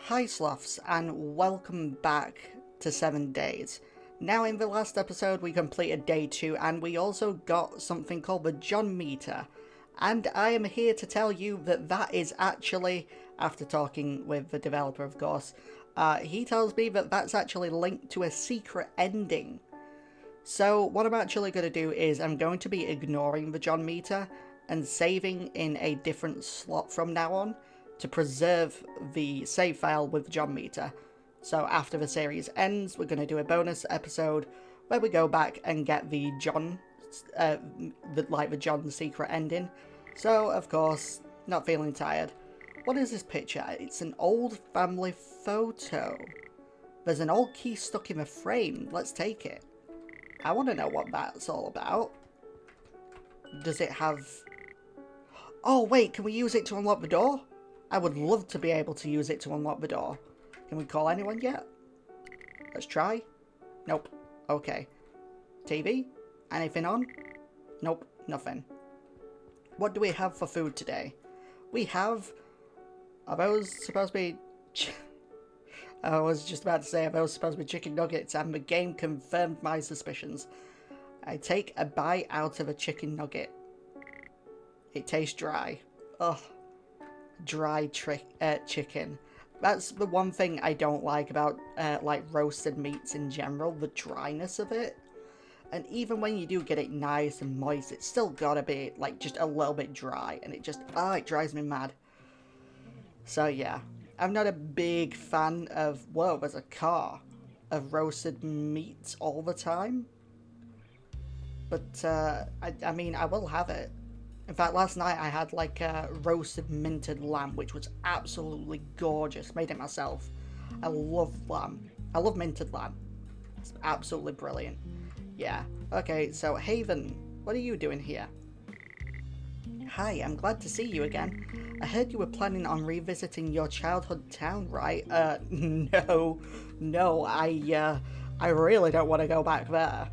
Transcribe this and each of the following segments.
Hi Sloths, and welcome back to 7 Days. Now in the last episode we completed day 2 and we also got something called the John meter. And I am here to tell you that that is actually, after talking with the developer of course, he tells me that that's actually linked to a secret ending. So what I'm actually going to do is I'm going to be ignoring the John meter and saving in a different slot from now on to preserve the save file with the John meter. So after the series ends, we're going to do a bonus episode where we go back and get the John, the John secret ending. So of course, not feeling tired. What is this picture? It's an old family photo. There's an old key stuck in the frame. Let's take it. I want to know what that's all about. Does it have... Oh wait, can we use it to unlock the door? I would love to be able to use it to unlock the door. Can we call anyone yet? Let's try. Nope. Okay. TV? Anything on? Nope. Nothing. What do we have for food today? We have... Are those supposed to be... I was just about to say, are those supposed to be chicken nuggets? And the game confirmed my suspicions. I take a bite out of a chicken nugget. It tastes dry. Ugh. Dry chicken. That's the one thing I don't like about like roasted meats in general, the dryness of it. And even when you do get it nice and moist, it's still gotta be like just a little bit dry, and it just it drives me mad. So yeah, I'm not a big fan of, whoa, there's a car, of roasted meat all the time. But I mean, I will have it. In fact, last night I had like a roasted minted lamb, which was absolutely gorgeous. Made it myself. I love lamb. I love minted lamb. It's absolutely brilliant. Yeah. Okay, so Haven, what are you doing here? Hi, I'm glad to see you again. I heard you were planning on revisiting your childhood town, right? No, I really don't want to go back there.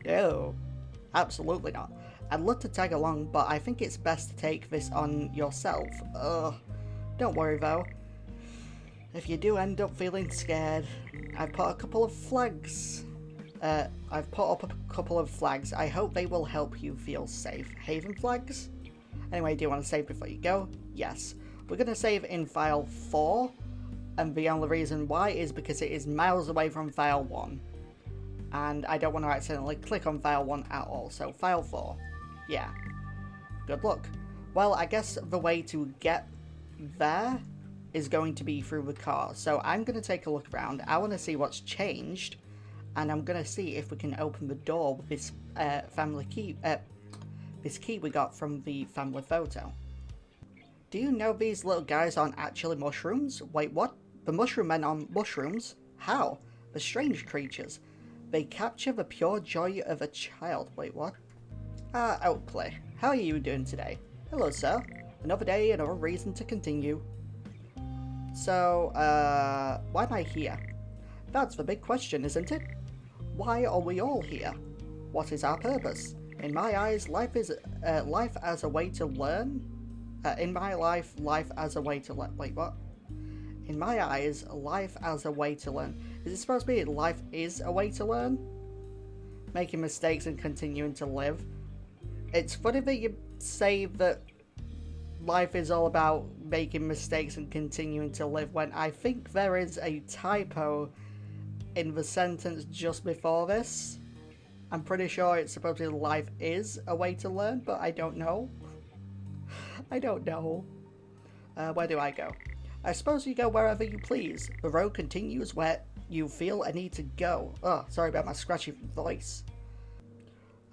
No, absolutely not. I'd love to tag along, but I think it's best to take this on yourself. Don't worry though. If you do end up feeling scared, I've put up a couple of flags. I hope they will help you feel safe. Haven flags? Anyway, do you want to save before you go? Yes. We're going to save in file 4, and the only reason why is because it is miles away from file 1. And I don't want to accidentally click on file 1 at all, so file 4. Yeah. Good luck. Well, I guess the way to get there is going to be through the car. So I'm going to take a look around. I want to see what's changed. And I'm going to see if we can open the door with this family key. This key we got from the family photo. Do you know these little guys aren't actually mushrooms? Wait, what? The mushroom men are mushrooms? How? The strange creatures. They capture the pure joy of a child. Wait, what? Oakley, how are you doing today? Hello, sir. Another day, another reason to continue. So, why am I here? That's the big question, isn't it? Why are we all here? What is our purpose? In my eyes, life as a way to learn. In my life as a way to learn. Wait, what? In my eyes, life as a way to learn. Is it supposed to be life is a way to learn? Making mistakes and continuing to live. It's funny that you say that life is all about making mistakes and continuing to live when I think there is a typo in the sentence just before this. I'm pretty sure it's supposed to be life is a way to learn, but I don't know. I don't know. Where do I go? I suppose you go wherever you please. The road continues where you feel a need to go. Oh, sorry about my scratchy voice.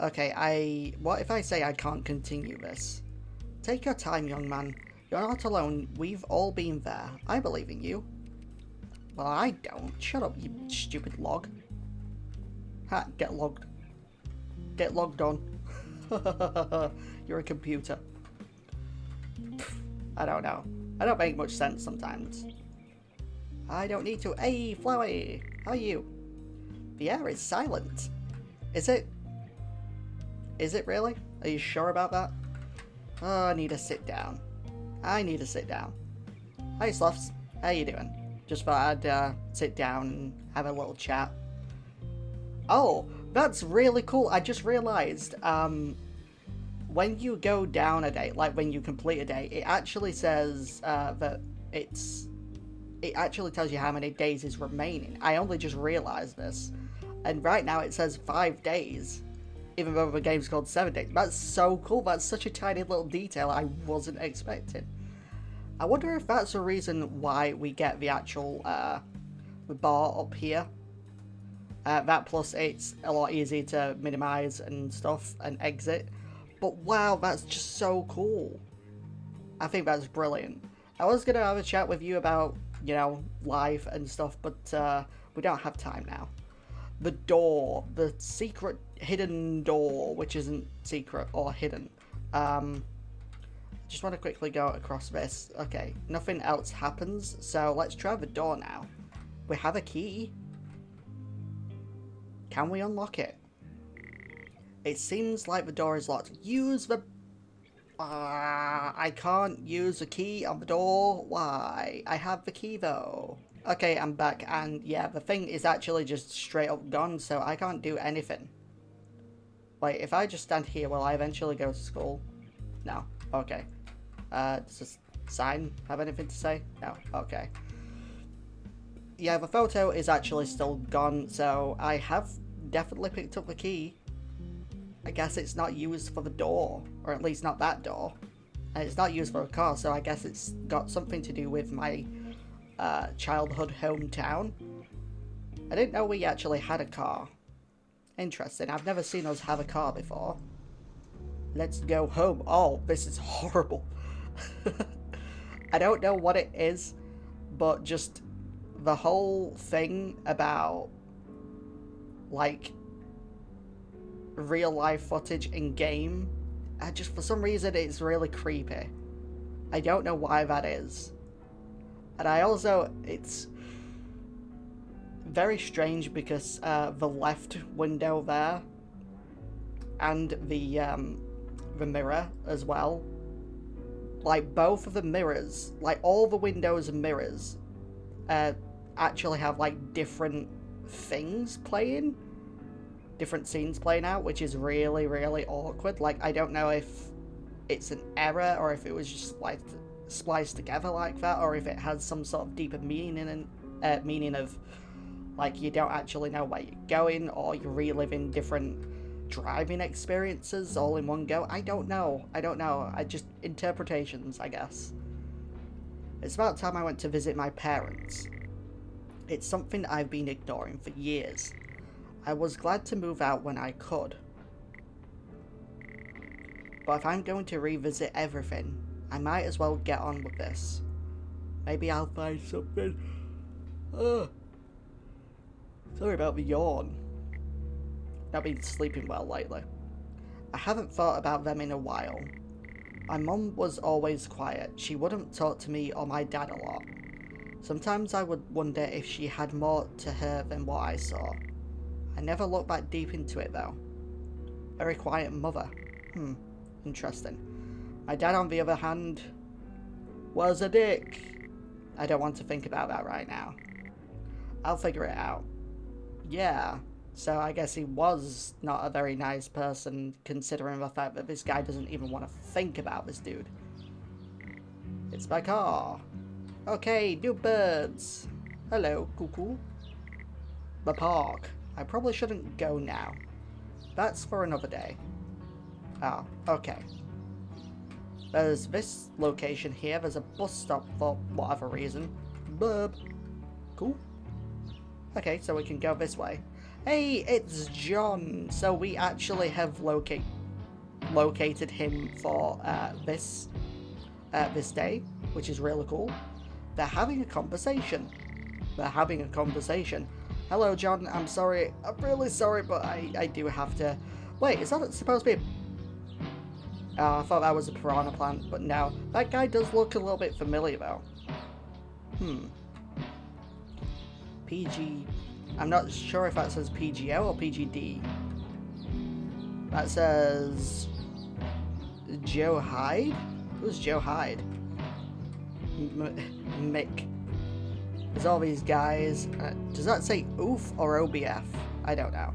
Okay, what if I say I can't continue this? Take your time, young man. You're not alone. We've all been there. I believe in you. Well, I don't. Shut up, you stupid log. Ha, get logged. Get logged on. You're a computer. I don't know. I don't make much sense sometimes. I don't need to. Hey, Flowey! How are you? The air is silent. Is it? Is it really? Are you sure about that? Oh, I need to sit down. Hi Sloths, how you doing? Just thought I'd sit down and have a little chat. Oh, that's really cool. I just realised, when you go down a day, like when you complete a day, it actually says that it actually tells you how many days is remaining. I only just realised this. And right now it says 5 days, even though the game's called 7 days. That's so cool. That's such a tiny little detail I wasn't expecting. I wonder if that's the reason why we get the actual the bar up here. That plus it's a lot easier to minimize and stuff and exit. But wow, that's just so cool. I think that's brilliant. I was going to have a chat with you about, you know, life and stuff, but we don't have time now. The door, the secret hidden door, which isn't secret or hidden. Just want to quickly go across this. Okay, nothing else happens, so let's try the door now. We have a key. Can we unlock it? It seems like the door is locked. Use the... I can't use the key on the door. Why? I have the key though. Okay, I'm back, and yeah, the thing is actually just straight up gone, so I can't do anything. Wait, if I just stand here, will I eventually go to school? No. Okay. Does this sign have anything to say? No. Okay. Yeah, the photo is actually still gone, so I have definitely picked up the key. I guess it's not used for the door, or at least not that door. And it's not used for a car, so I guess it's got something to do with my childhood hometown. I didn't know we actually had a car. Interesting, I've never seen us have a car before. Let's go home. Oh, this is horrible. I don't know what it is, but just the whole thing about, like, real life footage in game, just for some reason it's really creepy. I don't know why that is. And I also, it's very strange because the left window there and the mirror as well, like both of the mirrors, like all the windows and mirrors actually have like different things playing, different scenes playing out, which is really, really awkward. Like, I don't know if it's an error or if it was just like spliced together like that, or if it has some sort of deeper meaning and meaning of like you don't actually know where you're going, or you're reliving different driving experiences all in one go. I don't know. I just interpretations, I guess. It's about time I went to visit my parents. It's something I've been ignoring for years. I was glad to move out when I could. But if I'm going to revisit everything, I might as well get on with this. Maybe I'll find something. Sorry about the yawn. Not been sleeping well lately. I haven't thought about them in a while. My mum was always quiet. She wouldn't talk to me or my dad a lot. Sometimes I would wonder if she had more to her than what I saw. I never looked that deep into it though. Very quiet mother. Interesting. My dad, on the other hand, was a dick. I don't want to think about that right now. I'll figure it out. Yeah, so I guess he was not a very nice person, considering the fact that this guy doesn't even want to think about this dude. It's my car. Okay, new birds. Hello, cuckoo. The park. I probably shouldn't go now. That's for another day. Oh, okay. There's this location here. There's a bus stop for whatever reason. Burb. Cool. Okay, so we can go this way. Hey, it's John. So we actually have located him for this day, which is really cool. They're having a conversation. Hello, John. I'm sorry. I'm really sorry, but I do have to... Wait, is that supposed to be... I thought that was a piranha plant, but no. That guy does look a little bit familiar, though. PG... I'm not sure if that says PGO or PGD. That says... Joe Hyde? Who's Joe Hyde? Mick. There's all these guys. Does that say oof or OBF? I don't know.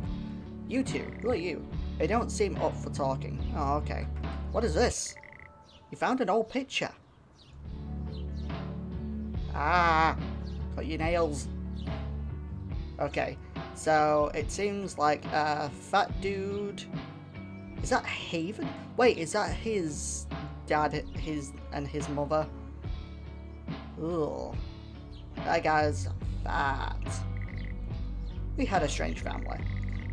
You two, who are you? They don't seem up for talking. Oh, okay. What is this? You found an old picture. Ah, got your nails. Okay, so it seems like a fat dude. Is that Haven? Wait, is that his dad, his mother? Ugh. That guy's fat. We had a strange family.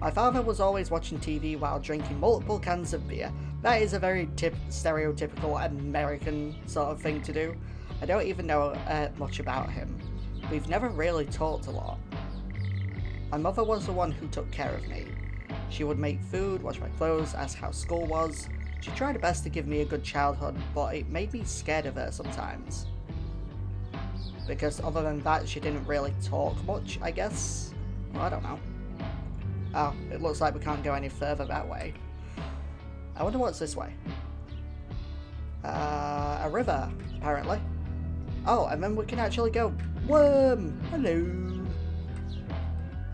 My father was always watching TV while drinking multiple cans of beer. That is a very stereotypical American sort of thing to do. I don't even know much about him. We've never really talked a lot. My mother was the one who took care of me. She would make food, wash my clothes, ask how school was. She tried her best to give me a good childhood, but it made me scared of her sometimes. Because other than that, she didn't really talk much, I guess. Well, I don't know. Oh, it looks like we can't go any further that way. I wonder what's this way. A river, apparently. Oh, and then we can actually go. Worm! Hello!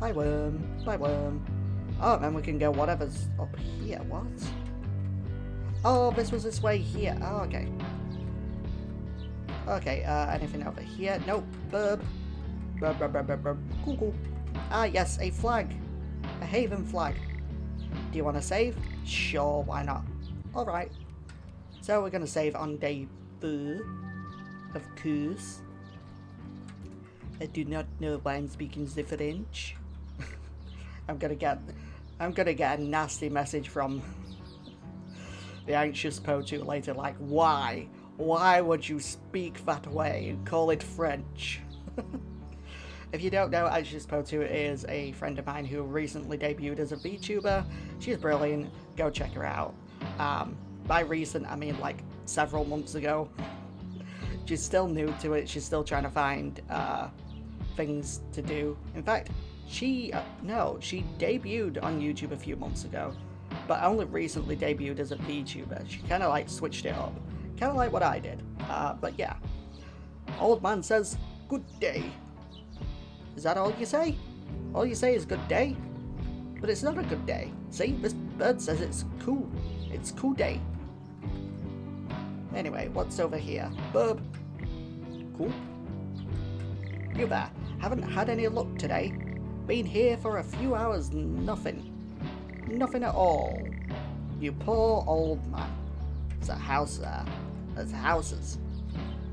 Hi, worm. Bye, worm. Oh, and then we can go whatever's up here. What? Oh, this was this way here. Oh, okay. Okay, anything over here? Nope. Burb. Burb, burb, burb, burb, burb. Cool, cool. Ah, yes, a flag. A Haven flag. Do you want to save? Sure, why not? Alright. So we're going to save on day 4. Of course. I do not know why I'm speaking the French. I'm gonna get a nasty message from the anxious Potu later, like, why? Why would you speak that way and call it French? If you don't know, Anxious Potu is a friend of mine who recently debuted as a VTuber. She's brilliant. Go check her out. By recent, I mean like several months ago. She's still new to it. She's still trying to find things to do. In fact, she debuted on YouTube a few months ago, but only recently debuted as a VTuber. She kind of like switched it up. Kind of like what I did. But yeah. Old man says, good day. Is that all you say? All you say is good day? But it's not a good day. See, this bird says it's cool. It's cool day. Anyway, what's over here? Burb. Cool. You there. Haven't had any luck today. Been here for a few hours, nothing. Nothing at all. You poor old man. There's a house there. There's houses.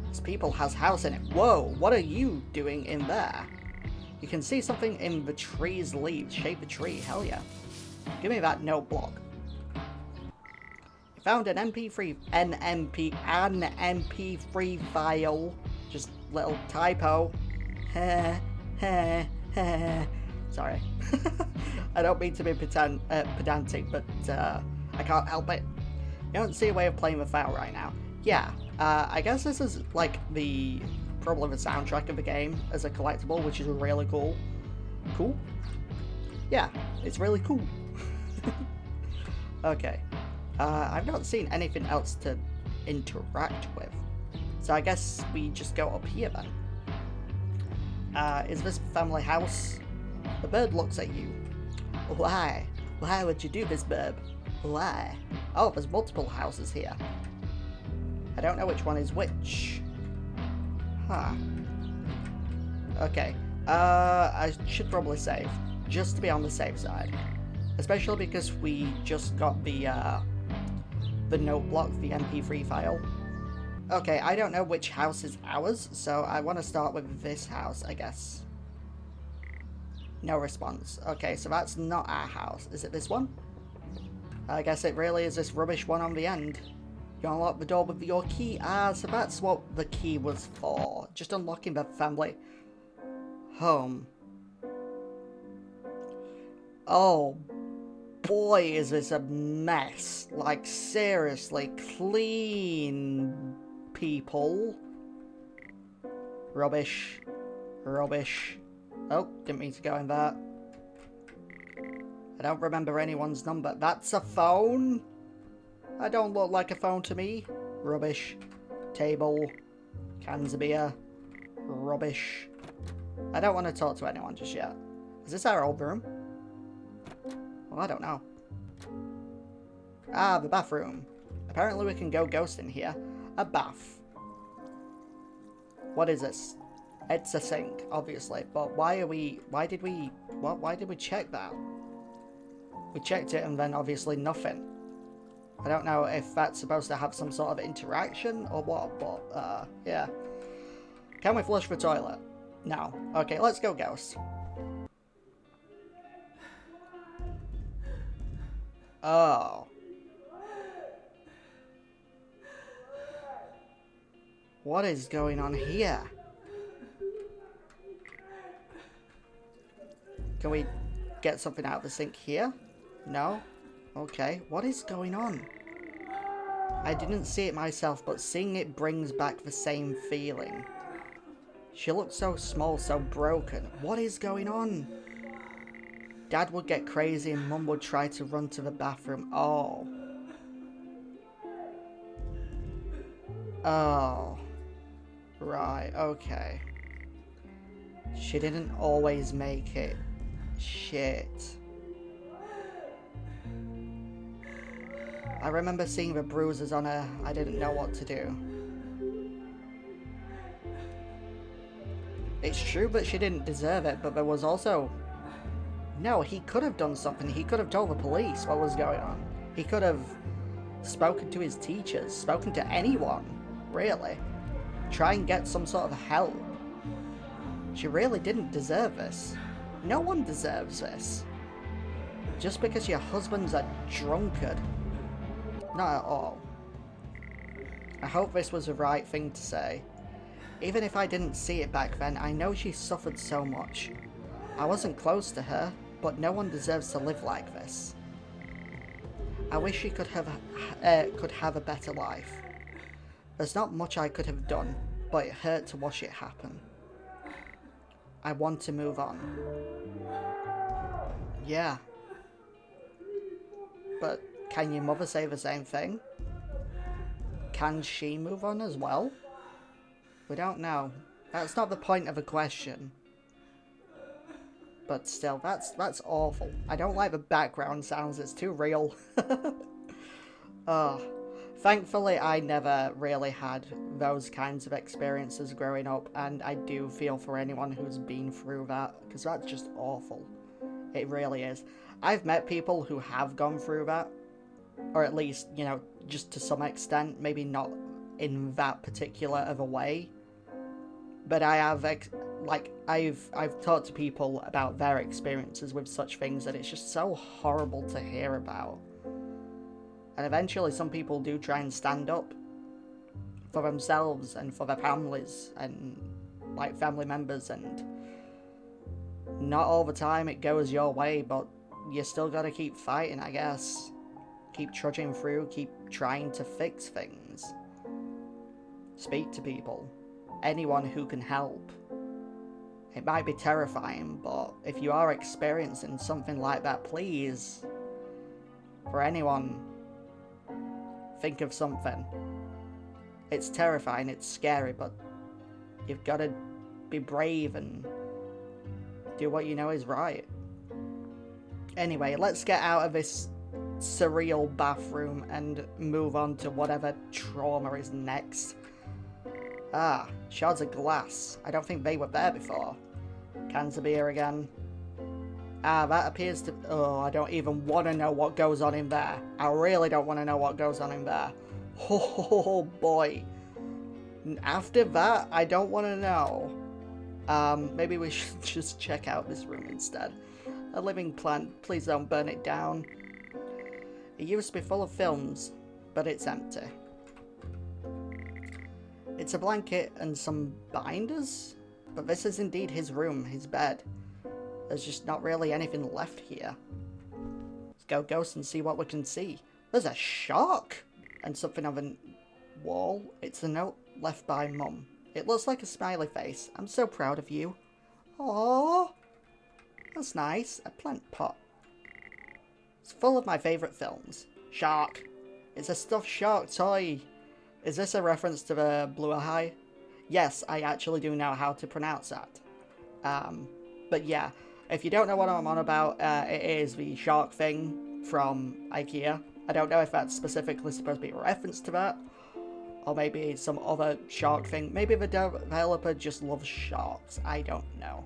This people has house in it. Whoa, what are you doing in there? You can see something in the tree's leaves. Shape the tree, hell yeah. Give me that note block. You found an MP3 file. Just little typo. Sorry. I don't mean to be pedantic, but I can't help it. You don't see a way of playing the file right now. Yeah, I guess this is like probably the soundtrack of the game as a collectible, which is really cool. Cool? Yeah, it's really cool. Okay. I've not seen anything else to interact with. So I guess we just go up here then. Is this family house? The bird looks at you. Why? Why would you do this, Burb? Why? Oh, there's multiple houses here. I don't know which one is which. Huh. Okay. I should probably save, just to be on the safe side. Especially because we just got the note block, the MP3 file. Okay, I don't know which house is ours, so I want to start with this house, I guess. No response. Okay, so that's not our house. Is it this one? I guess it really is this rubbish one on the end. You unlock the door with your key. Ah, so that's what the key was for. Just unlocking the family home. Oh boy, is this a mess. Like, seriously, clean people. Rubbish. Rubbish. Oh, didn't mean to go in there. I don't remember anyone's number. That's a phone? I don't look like a phone to me. Rubbish. Table. Cans of beer. rubbish. I don't want to talk to anyone just yet. Is this our old room? Well, I don't know. Ah, the bathroom. Apparently we can go ghost in here. A bath. What is this? It's a sink, obviously. But why did we check that? We checked it and then obviously nothing. I don't know if that's supposed to have some sort of interaction or what, but, yeah. Can we flush the toilet? No. Okay, let's go ghost. Oh. What is going on here? Can we get something out of the sink here? No? Okay, what is going on? I didn't see it myself, but seeing it brings back the same feeling. She looked so small, so broken. What is going on? Dad would get crazy and Mum would try to run to the bathroom. Oh. Oh. Right, okay. She didn't always make it. Shit. I remember seeing the bruises on her. I didn't know what to do. It's true that she didn't deserve it, but there was also... No, he could have done something. He could have told the police what was going on. He could have spoken to his teachers, spoken to anyone, really. Try and get some sort of help. She really didn't deserve this. No one deserves this. Just because your husband's a drunkard. Not at all. I hope this was the right thing to say. Even if I didn't see it back then, I know she suffered so much. I wasn't close to her, but no one deserves to live like this. I wish she could have a better life. There's not much I could have done, but it hurt to watch it happen. I want to move on. Yeah. But can your mother say the same thing? Can she move on as well? We don't know. That's not the point of the question. But still, that's awful. I don't like the background sounds, it's too real. Oh. Thankfully, I never really had those kinds of experiences growing up, and I do feel for anyone who's been through that, because that's just awful. It really is. I've met people who have gone through that, or at least, you know, just to some extent, maybe not in that particular of a way, but I have, I've talked to people about their experiences with such things, and it's just so horrible to hear about. And eventually some people do try and stand up for themselves and for their families and like family members, and not all the time it goes your way, but you still gotta keep fighting, I guess. Keep trudging through, keep trying to fix things. Speak to people. Anyone who can help. It might be terrifying, but if you are experiencing something like that, please, for anyone, think of something. It's terrifying, it's scary, but you've got to be brave and do what you know is right. Anyway, let's get out of this surreal bathroom and move on to whatever trauma is next. Ah, shards of glass. I don't think they were there before. Cans of beer again. Ah, that appears to... Oh, I don't even want to know what goes on in there. I really don't want to know what goes on in there. Oh, boy. After that, I don't want to know. Maybe we should just check out this room instead. A living plant. Please don't burn it down. It used to be full of films, but it's empty. It's a blanket and some binders, but this is indeed his room, his bed. There's just not really anything left here. Let's go ghost and see what we can see. There's a shark and something on the wall. It's a note left by Mum. It looks like a smiley face. I'm so proud of you. Aww. That's nice. A plant pot. It's full of my favourite films. Shark. It's a stuffed shark toy. Is this a reference to the Blue Eye? Yes, I actually do know how to pronounce that. But yeah, if you don't know what I'm on about, it is the shark thing from IKEA. I don't know if that's specifically supposed to be a reference to that, or maybe some other shark thing. Maybe the developer just loves sharks. I don't know.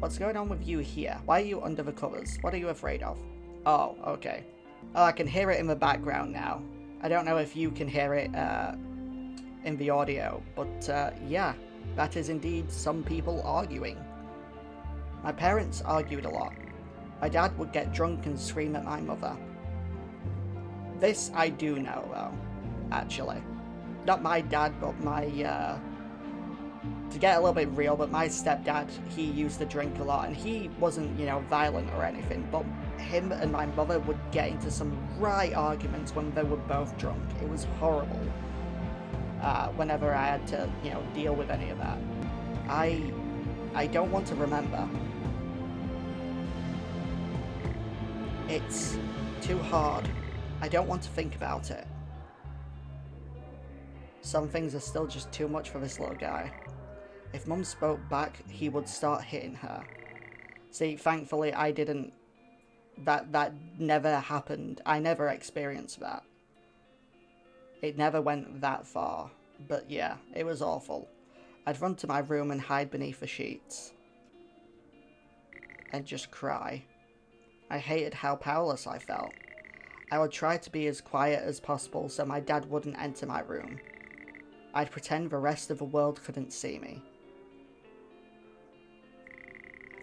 What's going on with you here? Why are you under the covers? What are you afraid of? Oh, okay. Oh, I can hear it in the background now. I don't know if you can hear it in the audio, but yeah, that is indeed some people arguing. My parents argued a lot. My dad would get drunk and scream at my mother. This I do know, though, actually. Not my dad, but my, to get a little bit real, but my stepdad, he used to drink a lot, and he wasn't, violent or anything, but him and my mother would get into some right arguments when they were both drunk. It was horrible. Whenever I had to, deal with any of that. I don't want to remember. It's too hard. I don't want to think about it. Some things are still just too much for this little guy. If Mum spoke back, he would start hitting her. See, thankfully I didn't... That never happened. I never experienced that. It never went that far. But yeah, it was awful. I'd run to my room and hide beneath the sheets. And just cry. I hated how powerless I felt. I would try to be as quiet as possible so my dad wouldn't enter my room. I'd pretend the rest of the world couldn't see me.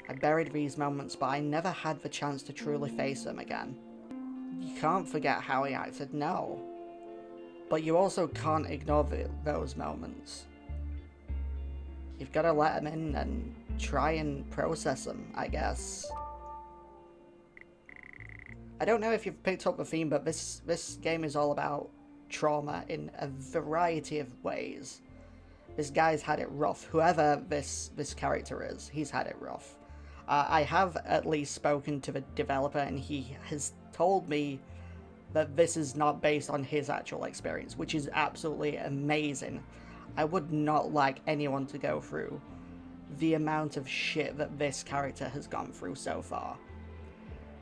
I buried these moments, but I never had the chance to truly face them again. You can't forget how he acted, no. But you also can't ignore those moments. You've got to let them in and try and process them, I guess. I don't know if you've picked up the theme, but this game is all about trauma in a variety of ways. This guy's had it rough. Whoever this character is, he's had it rough. I have at least spoken to the developer, and he has told me that this is not based on his actual experience, which is absolutely amazing. I would not like anyone to go through the amount of shit that this character has gone through so far.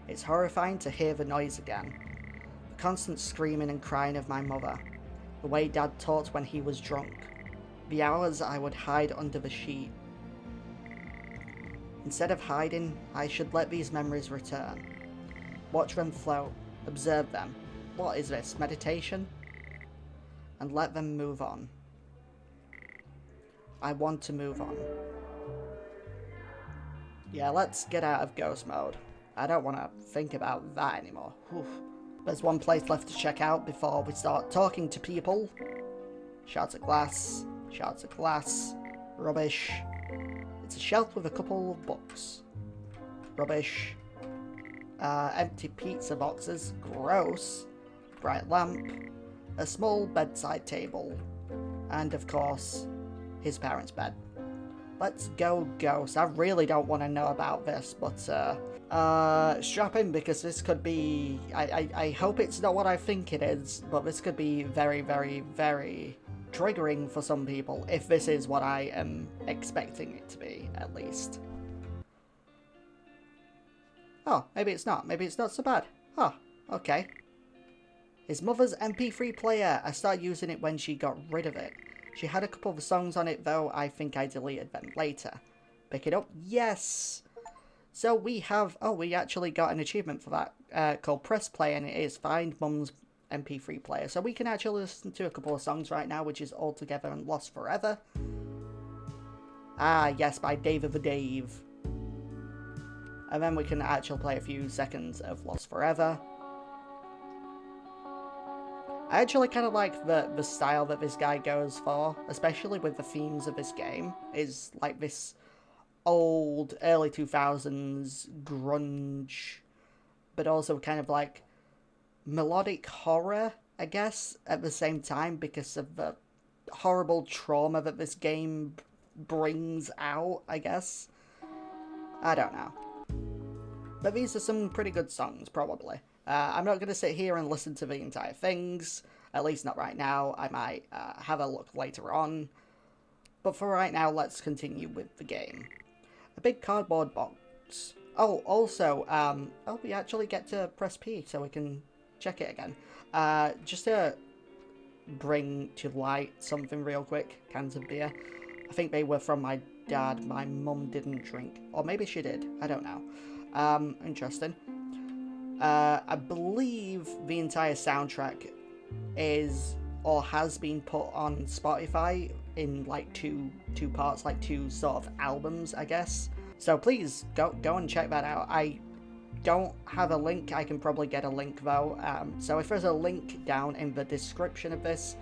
It's horrifying to hear the noise again. The constant screaming and crying of my mother. The way Dad talked when he was drunk. The hours I would hide under the sheet. Instead of hiding, I should let these memories return. Watch them float. Observe them. What is this, meditation? And let them move on. I want to move on. Yeah, let's get out of ghost mode. I don't want to think about that anymore. Oof. There's one place left to check out before we start talking to people. Shards of glass. Shards of glass. Rubbish. It's a shelf with a couple of books. Rubbish. Empty pizza boxes. Gross. Bright lamp. A small bedside table. And of course, his parents' bed. Let's go ghost. I really don't want to know about this, but strap in, because this could be... I hope it's not what I think it is, but this could be very, very, very triggering for some people, if this is what I am expecting it to be, at least. Oh, maybe it's not. Maybe it's not so bad. Oh, okay. His mother's MP3 player. I started using it when she got rid of it. She had a couple of songs on it, though I think I deleted them later. Pick it up. Yes! So we have... Oh, we actually got an achievement for that called Press Play, and it is Find Mum's MP3 player. So we can actually listen to a couple of songs right now, which is All Together and Lost Forever. Ah, yes, by Dave of the Dave. And then we can actually play a few seconds of Lost Forever. I actually kind of like the style that this guy goes for, especially with the themes of this game, is like this old, early 2000s grunge, but also kind of like melodic horror, I guess, at the same time, because of the horrible trauma that this game brings out, I guess. I don't know. But these are some pretty good songs, probably. I'm not going to sit here and listen to the entire things, at least not right now. I might have a look later on. But for right now, let's continue with the game. A big cardboard box. Oh, also, oh, we actually get to press P so we can check it again. Just to bring to light something real quick, cans of beer. I think they were from my dad. My mum didn't drink. Or maybe she did. I don't know. Interesting. I believe the entire soundtrack is or has been put on Spotify in like two parts, like two sort of albums, I guess. So please go and check that out. I don't have a link. I can probably get a link though. So if there's a link down in the description of this,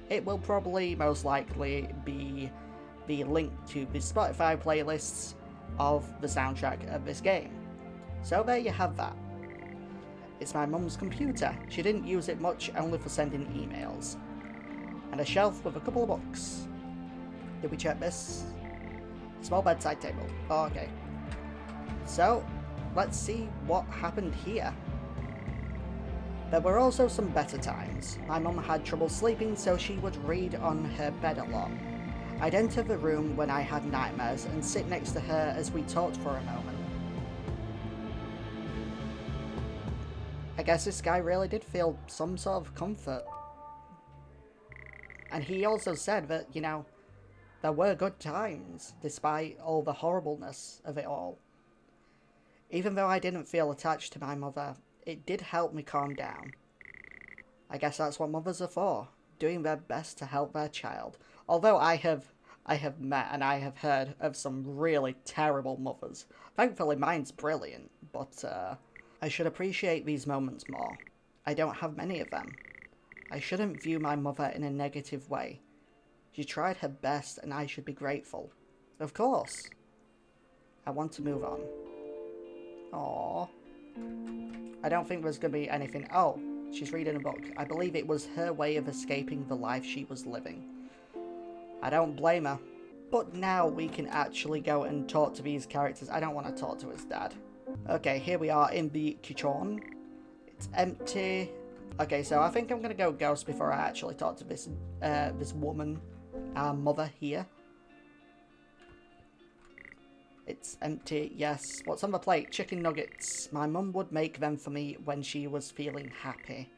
it will probably most likely be the link to the Spotify playlists of the soundtrack of this game. So there you have that. It's my mum's computer. She didn't use it much, only for sending emails. And a shelf with a couple of books. Did we check this? Small bedside table. Oh, okay. So, let's see what happened here. There were also some better times. My mum had trouble sleeping, so she would read on her bed a lot. I'd enter the room when I had nightmares and sit next to her as we talked for a moment. I guess this guy really did feel some sort of comfort. And he also said that, you know, there were good times, despite all the horribleness of it all. Even though I didn't feel attached to my mother, it did help me calm down. I guess that's what mothers are for, doing their best to help their child. Although I have met and I have heard of some really terrible mothers. Thankfully mine's brilliant, but I should appreciate these moments more. I don't have many of them. I shouldn't view my mother in a negative way. She tried her best and I should be grateful. Of course. I want to move on. Aww. I don't think there's going to be anything. Oh, she's reading a book. I believe it was her way of escaping the life she was living. I don't blame her. But now we can actually go and talk to these characters. I don't want to talk to his dad. Okay, here we are in the kitchen. It's empty. Okay, so I think I'm going to go ghost before I actually talk to this this woman, our mother here. It's empty, yes. What's on the plate? Chicken nuggets. My mum would make them for me when she was feeling happy.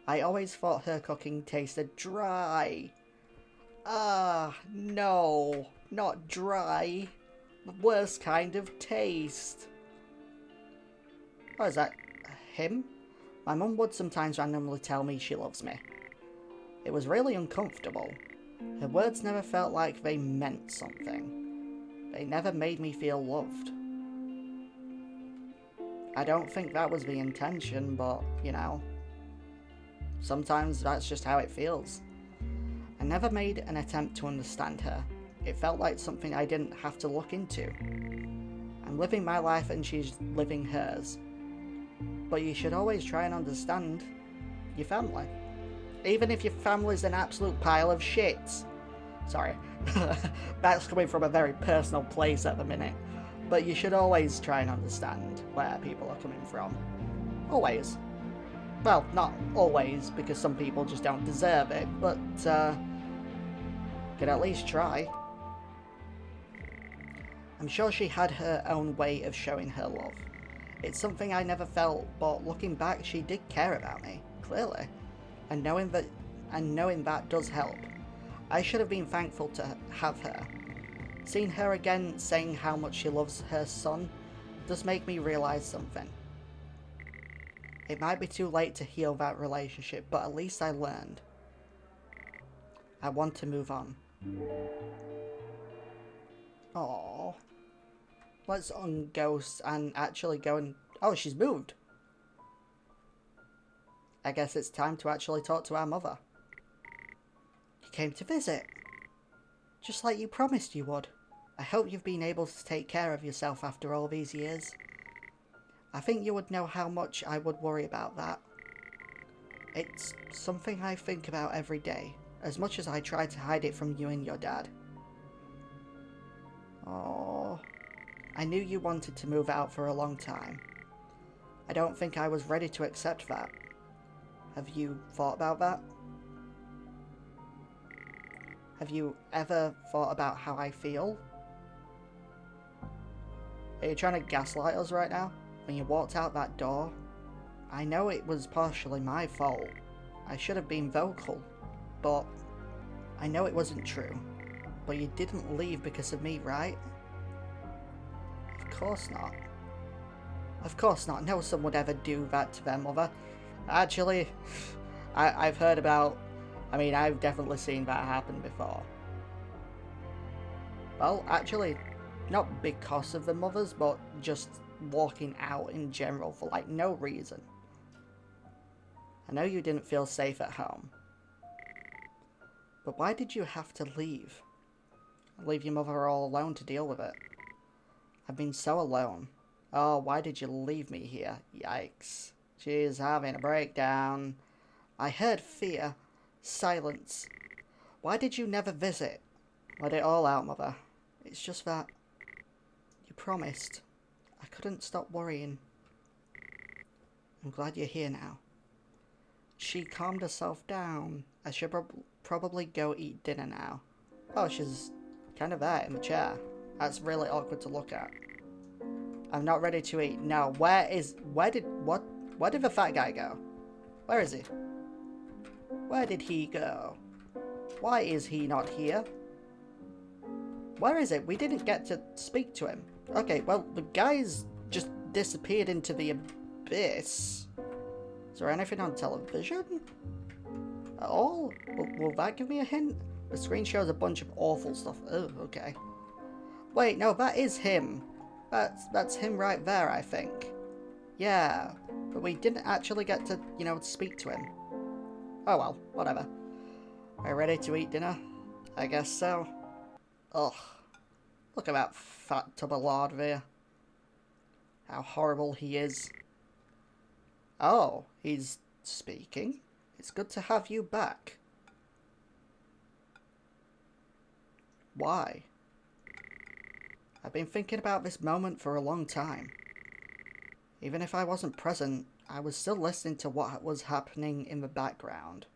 I always thought her cooking tasted dry. Ah, no. Not dry. The worst kind of taste. What is that? Him? My mum would sometimes randomly tell me she loves me. It was really uncomfortable. Her words never felt like they meant something. They never made me feel loved. I don't think that was the intention, but, you know, sometimes that's just how it feels. I never made an attempt to understand her. It felt like something I didn't have to look into. I'm living my life and she's living hers. But you should always try and understand your family. Even if your family's an absolute pile of shit. Sorry. That's coming from a very personal place at the minute. But you should always try and understand where people are coming from. Always. Well, not always, because some people just don't deserve it, but could at least try. I'm sure she had her own way of showing her love. It's something I never felt, but looking back, she did care about me, clearly. And knowing that does help. I should have been thankful to have her. Seeing her again saying how much she loves her son does make me realise something. It might be too late to heal that relationship, but at least I learned. I want to move on. Aww. Let's unghost and actually go and... Oh, she's moved. I guess it's time to actually talk to our mother. You came to visit. Just like you promised you would. I hope you've been able to take care of yourself after all these years. I think you would know how much I would worry about that. It's something I think about every day, as much as I try to hide it from you and your dad. Oh, I knew you wanted to move out for a long time. I don't think I was ready to accept that. Have you thought about that? Have you ever thought about how I feel? Are you trying to gaslight us right now? When you walked out that door? I know it was partially my fault. I should have been vocal, but I know it wasn't true. But you didn't leave because of me, right? Of course not. Of course not. No son would ever do that to their mother. Actually, I've heard about... I mean, I've definitely seen that happen before. Well, actually, not because of the mothers, but just walking out in general for, like, no reason. I know you didn't feel safe at home. But why did you have to leave? Leave your mother all alone to deal with it? I've been so alone. Oh, why did you leave me here? Yikes. She's having a breakdown. I heard fear. Silence. Why did you never visit? Let it all out, Mother. It's just that... you promised. I couldn't stop worrying. I'm glad you're here now. She calmed herself down. I should probably go eat dinner now. Oh, she's kind of there in the chair. That's really awkward to look at. I'm not ready to eat. No, where did the fat guy go? Where is he? Where did he go? Why is he not here? Where is it? We didn't get to speak to him. Okay, well, the guy's just disappeared into the abyss. Is there anything on television? At all? Will that give me a hint? The screen shows a bunch of awful stuff. Oh, okay. Wait, no, that is him. That's him right there, I think. Yeah, but we didn't actually get to, you know, speak to him. Oh well, whatever. Are you ready to eat dinner? I guess so. Ugh. Look at that fat tub of lard there. How horrible he is. Oh, he's speaking? It's good to have you back. Why? I've been thinking about this moment for a long time. Even if I wasn't present, I was still listening to what was happening in the background.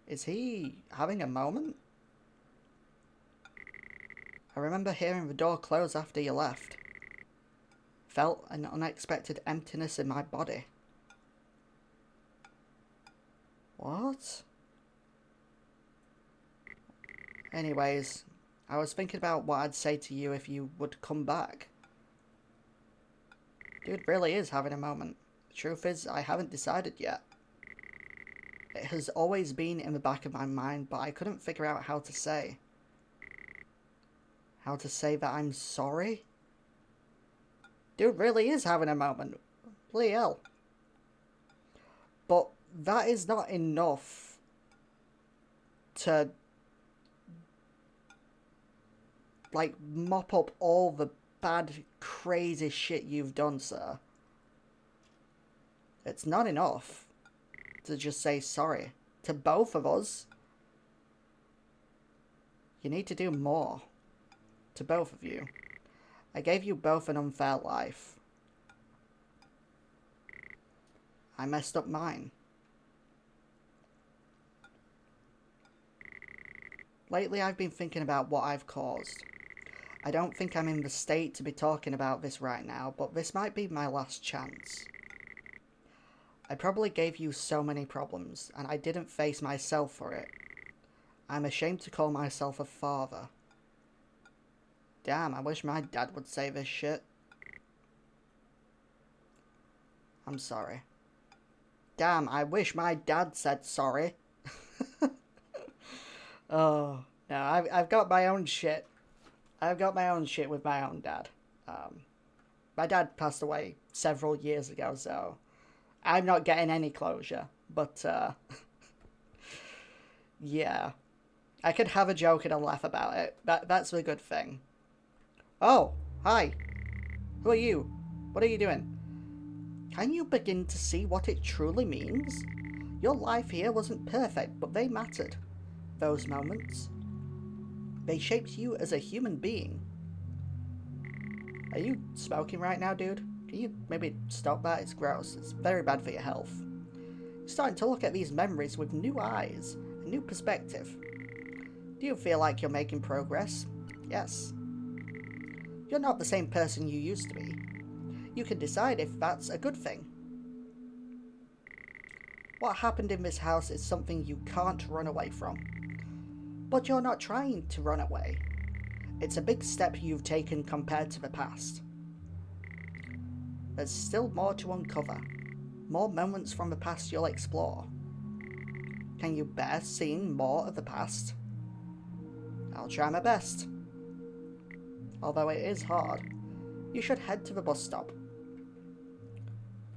Is he having a moment? I remember hearing the door close after you left. Felt an unexpected emptiness in my body. What? Anyways, I was thinking about what I'd say to you if you would come back. Dude really is having a moment. The truth is, I haven't decided yet. It has always been in the back of my mind, but I couldn't figure out how to say. How to say that I'm sorry? Dude really is having a moment. Bloody hell. But that is not enough to, like, mop up all the bad, crazy shit you've done, sir. It's not enough to just say sorry to both of us. You need to do more to both of you. I gave you both an unfair life. I messed up mine. Lately, I've been thinking about what I've caused. I don't think I'm in the state to be talking about this right now, but this might be my last chance. I probably gave you so many problems, and I didn't face myself for it. I'm ashamed to call myself a father. Damn, I wish my dad would say this shit. I'm sorry. Damn, I wish my dad said sorry. Oh, no, I've got my own shit. I've got my own shit with my own dad. My dad passed away several years ago, so I'm not getting any closure. But, yeah. I could have a joke and a laugh about it. That's a good thing. Oh, hi. Who are you? What are you doing? Can you begin to see what it truly means? Your life here wasn't perfect, but they mattered. Those moments. They shaped you as a human being. Are you smoking right now, dude? Can you maybe stop that? It's gross. It's very bad for your health. You're starting to look at these memories with new eyes, a new perspective. Do you feel like you're making progress? Yes. You're not the same person you used to be. You can decide if that's a good thing. What happened in this house is something you can't run away from. But you're not trying to run away. It's a big step you've taken compared to the past. There's still more to uncover. More moments from the past you'll explore. Can you bear seeing more of the past? I'll try my best. Although it is hard. You should head to the bus stop.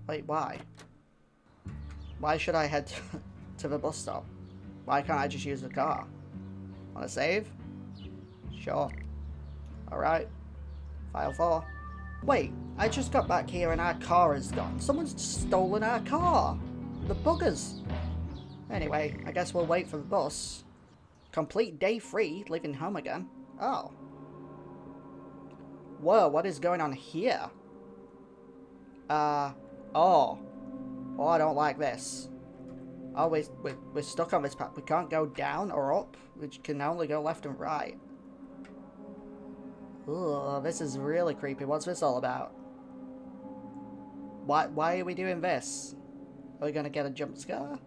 Wait, why? Why should I head to the bus stop? Why can't I just use the car? Wanna save? Sure. Alright. File 4. Wait, I just got back here and our car is gone. Someone's stolen our car. The buggers. Anyway, I guess we'll wait for the bus. Complete day 3, leaving home again. Oh. Whoa, what is going on here? Oh. Oh, I don't like this. Oh, we're stuck on this path. We can't go down or up. We can only go left and right. Ugh, this is really creepy. What's this all about? Why are we doing this? Are we gonna get a jump scare?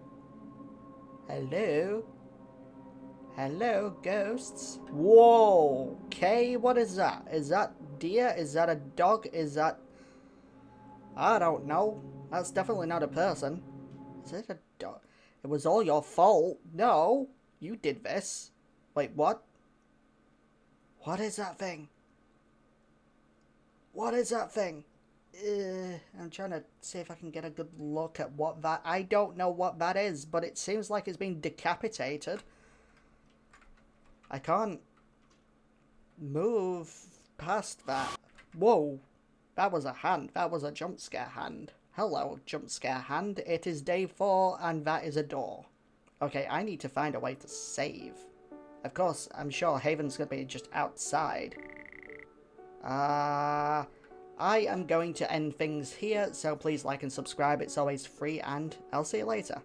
Hello? Hello, ghosts? Whoa! Okay, what is that? Is that deer? Is that a dog? Is that... I don't know. That's definitely not a person. Is it a dog? It was all your fault. No, you did this. Wait, what? What is that thing? What is that thing? I'm trying to see if I can get a good look at what that... I don't know what that is, but it seems like it's been decapitated. I can't move past that. Whoa. That was a hand. That was a jump scare hand. Hello, jump scare hand. It is day 4 and that is a door. Okay, I need to find a way to save. Of course, I'm sure Haven's going to be just outside. I am going to end things here, so please like and subscribe. It's always free and I'll see you later.